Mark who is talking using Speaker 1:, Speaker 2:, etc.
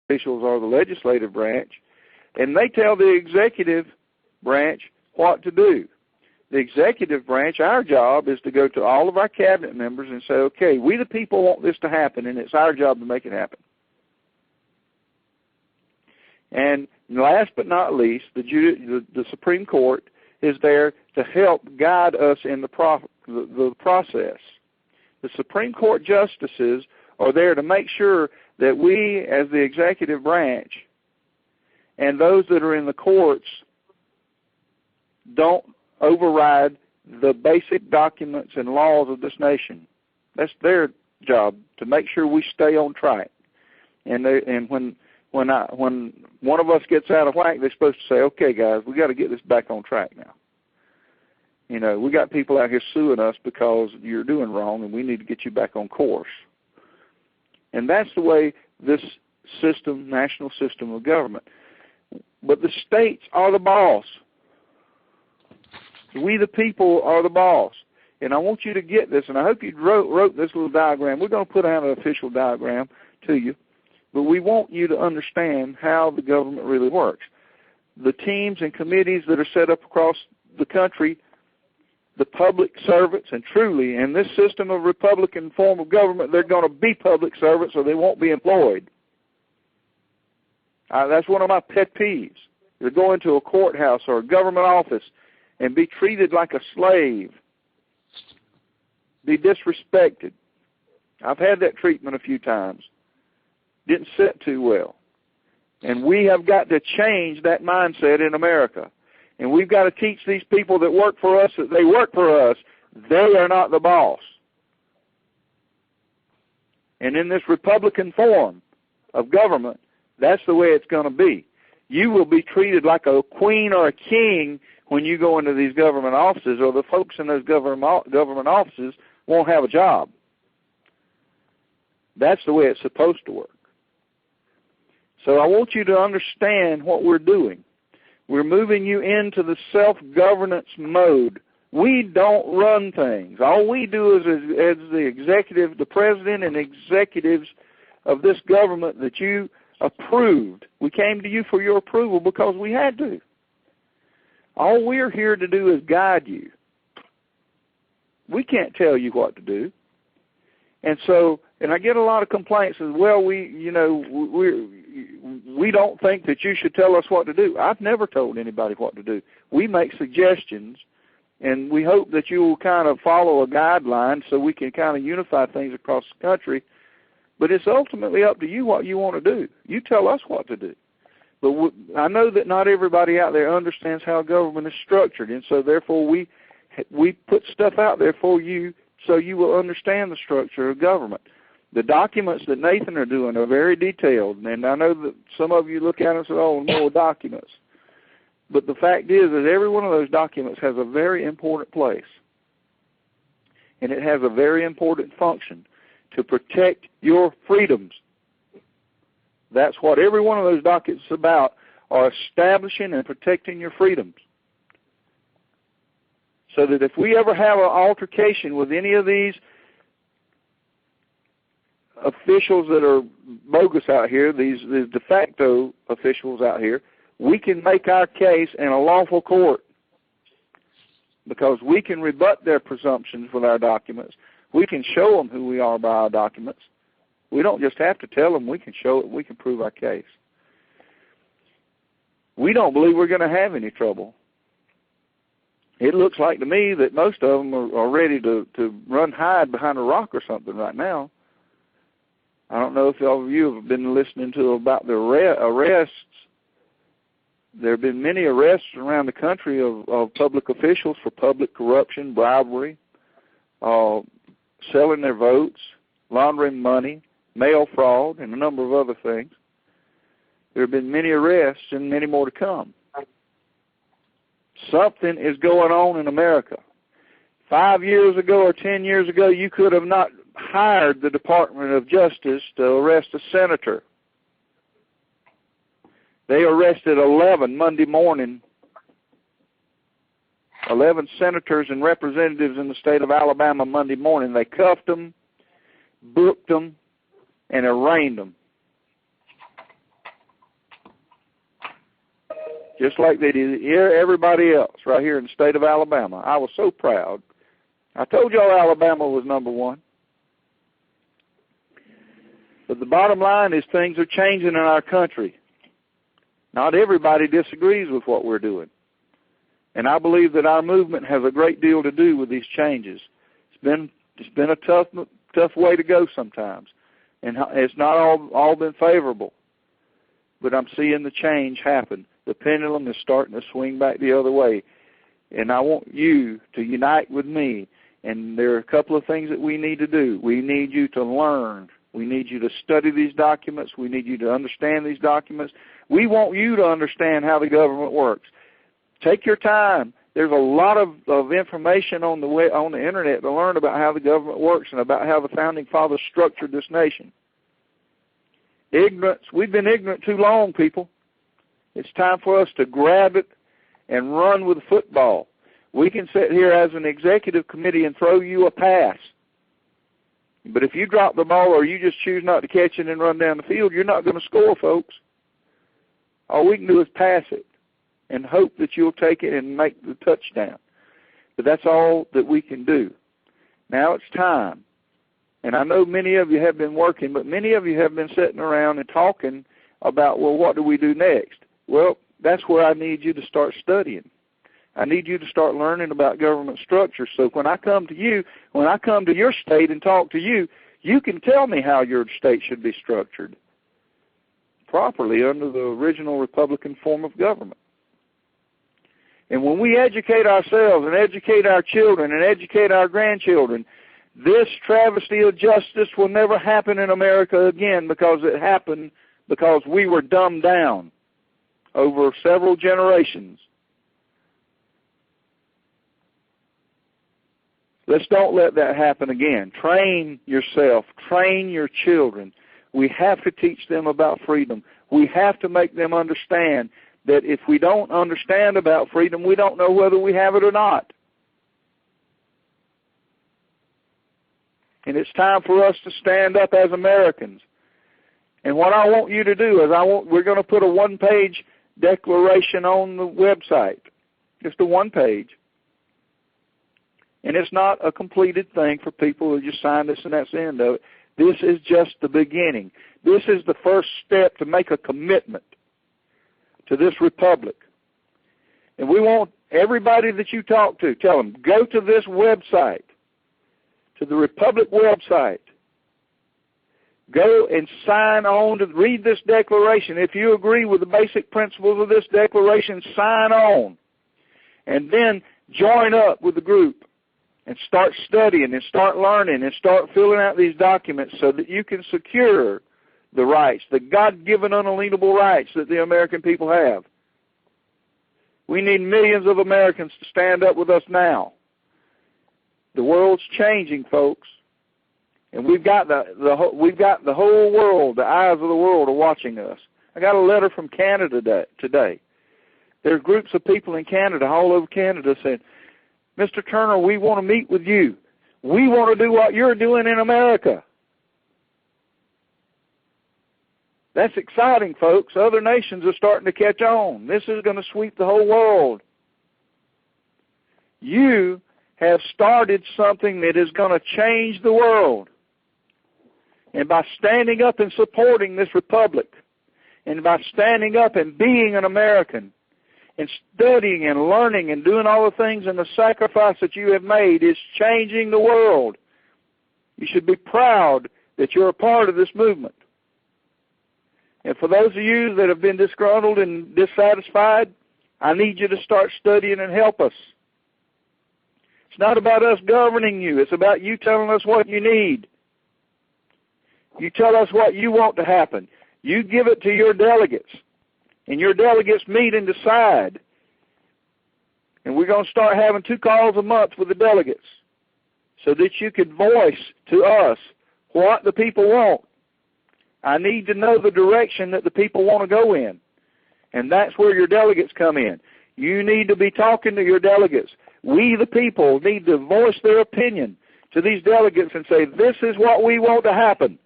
Speaker 1: officials are the legislative branch, and they tell the executive branch what to do. The executive branch, our job is to go to all of our cabinet members and say, okay, we the people want this to happen, and it's our job to make it happen. And last but not least, the Supreme Court is there to help guide us in the process. The Supreme Court justices are there to make sure that we, as the executive branch, and those that are in the courts, don't override the basic documents and laws of this nation. That's their job, to make sure we stay on track. And when one of us gets out of whack, they're supposed to say, okay, guys, we got to get this back on track now. You know, we got people out here suing us because you're doing wrong, and we need to get you back on course. And that's the way this system, national system of government. But the states are the boss. We the people are the boss. And I want you to get this, and I hope you wrote this little diagram. We're going to put out an official diagram to you, but we want you to understand how the government really works. The teams and committees that are set up across the country, the public servants, and truly, in this system of Republican form of government, they're going to be public servants or they won't be employed. That's one of my pet peeves. To go into a courthouse or a government office and be treated like a slave, be disrespected. I've had that treatment a few times. Didn't sit too well. And we have got to change that mindset in America. And we've got to teach these people that work for us that they work for us. They are not the boss. And in this Republican form of government, that's the way it's going to be. You will be treated like a queen or a king when you go into these government offices, or the folks in those government offices won't have a job. That's the way it's supposed to work. So I want you to understand what we're doing. We're moving you into the self-governance mode. We don't run things. All we do is, as the executive, the president and executives of this government that you approved, we came to you for your approval because we had to. All we're here to do is guide you. We can't tell you what to do. And so, and I get a lot of complaints as well, we don't think that you should tell us what to do. I've never told anybody what to do. We make suggestions, and we hope that you will kind of follow a guideline so we can kind of unify things across the country. But it's ultimately up to you what you want to do. You tell us what to do. But I know that not everybody out there understands how government is structured, and so therefore we put stuff out there for you so you will understand the structure of government. The documents that Nathan are doing are very detailed, and I know that some of you look at them and say, oh, more documents. But the fact is that every one of those documents has a very important place, and it has a very important function to protect your freedoms. That's what every one of those documents is about, are establishing and protecting your freedoms. So that if we ever have an altercation with any of these officials that are bogus out here, these de facto officials out here, we can make our case in a lawful court because we can rebut their presumptions with our documents. We can show them who we are by our documents. We don't just have to tell them. We can show it. We can prove our case. We don't believe we're going to have any trouble. It looks like to me that most of them are ready to hide behind a rock or something right now. I don't know if all of you have been listening to about the arrests. There have been many arrests around the country of public officials for public corruption, bribery, selling their votes, laundering money, mail fraud, and a number of other things. There have been many arrests and many more to come. Something is going on in America. 5 years ago or 10 years ago, you could have not hired the Department of Justice to arrest a senator. They arrested 11 Monday morning, 11 senators and representatives in the state of Alabama Monday morning. They cuffed them, booked them, and arraigned them. just like they did everybody else right here in the state of Alabama. I was so proud. I told y'all Alabama was number one. But the bottom line is things are changing in our country. Not everybody disagrees with what we're doing. And I believe that our movement has a great deal to do with these changes. It's been a tough way to go sometimes. And it's not all been favorable. But I'm seeing the change happen. The pendulum is starting to swing back the other way. And I want you to unite with me. And there are a couple of things that we need to do. We need you to learn. We need you to study these documents. We need you to understand these documents. We want you to understand how the government works. Take your time. There's a lot of information on the internet to learn about how the government works and about how the Founding Fathers structured this nation. Ignorance. We've been ignorant too long, people. It's time for us to grab it and run with the football. We can sit here as an executive committee and throw you a pass. But if you drop the ball or you just choose not to catch it and run down the field, you're not going to score, folks. All we can do is pass it and hope that you'll take it and make the touchdown. But that's all that we can do. Now it's time. And I know many of you have been working, but many of you have been sitting around and talking about, well, what do we do next? Well, that's where I need you to start studying. I need you to start learning about government structure. So when I come to you, when I come to your state and talk to you, you can tell me how your state should be structured properly under the original Republican form of government. And when we educate ourselves and educate our children and educate our grandchildren, this travesty of justice will never happen in America again, because it happened because we were dumbed down over several generations. Let's don't let that happen again. Train yourself. Train your children. We have to teach them about freedom. We have to make them understand that if we don't understand about freedom, we don't know whether we have it or not. And it's time for us to stand up as Americans. And what I want you to do is we're going to put a one-page declaration on the website. Just a one-page. And it's not a completed thing for people who just sign this and that's the end of it. This is just the beginning. This is the first step to make a commitment to this republic. And we want everybody that you talk to, tell them, go to this website, to the Republic website. Go and sign on to read this declaration. If you agree with the basic principles of this declaration, sign on. And then join up with the group and start studying and start learning and start filling out these documents so that you can secure the rights, the God-given unalienable rights that the American people have. We need millions of Americans to stand up with us now. The world's changing, folks. And we've got the whole world, the eyes of the world are watching us. I got a letter from Canada today. There are groups of people in Canada, all over Canada, saying, Mr. Turner, we want to meet with you. We want to do what you're doing in America. That's exciting, folks. Other nations are starting to catch on. This is going to sweep the whole world. You have started something that is going to change the world. And by standing up and supporting this republic, and by standing up and being an American, and studying and learning and doing all the things and the sacrifice that you have made is changing the world. You should be proud that you're a part of this movement. And for those of you that have been disgruntled and dissatisfied, I need you to start studying and help us. It's not about us governing you. It's about you telling us what you need. You tell us what you want to happen. You give it to your delegates. And your delegates meet and decide. And we're going to start having 2 calls a month with the delegates so that you can voice to us what the people want. I need to know the direction that the people want to go in. And that's where your delegates come in. You need to be talking to your delegates. We, the people, need to voice their opinion to these delegates and say, this is what we want to happen.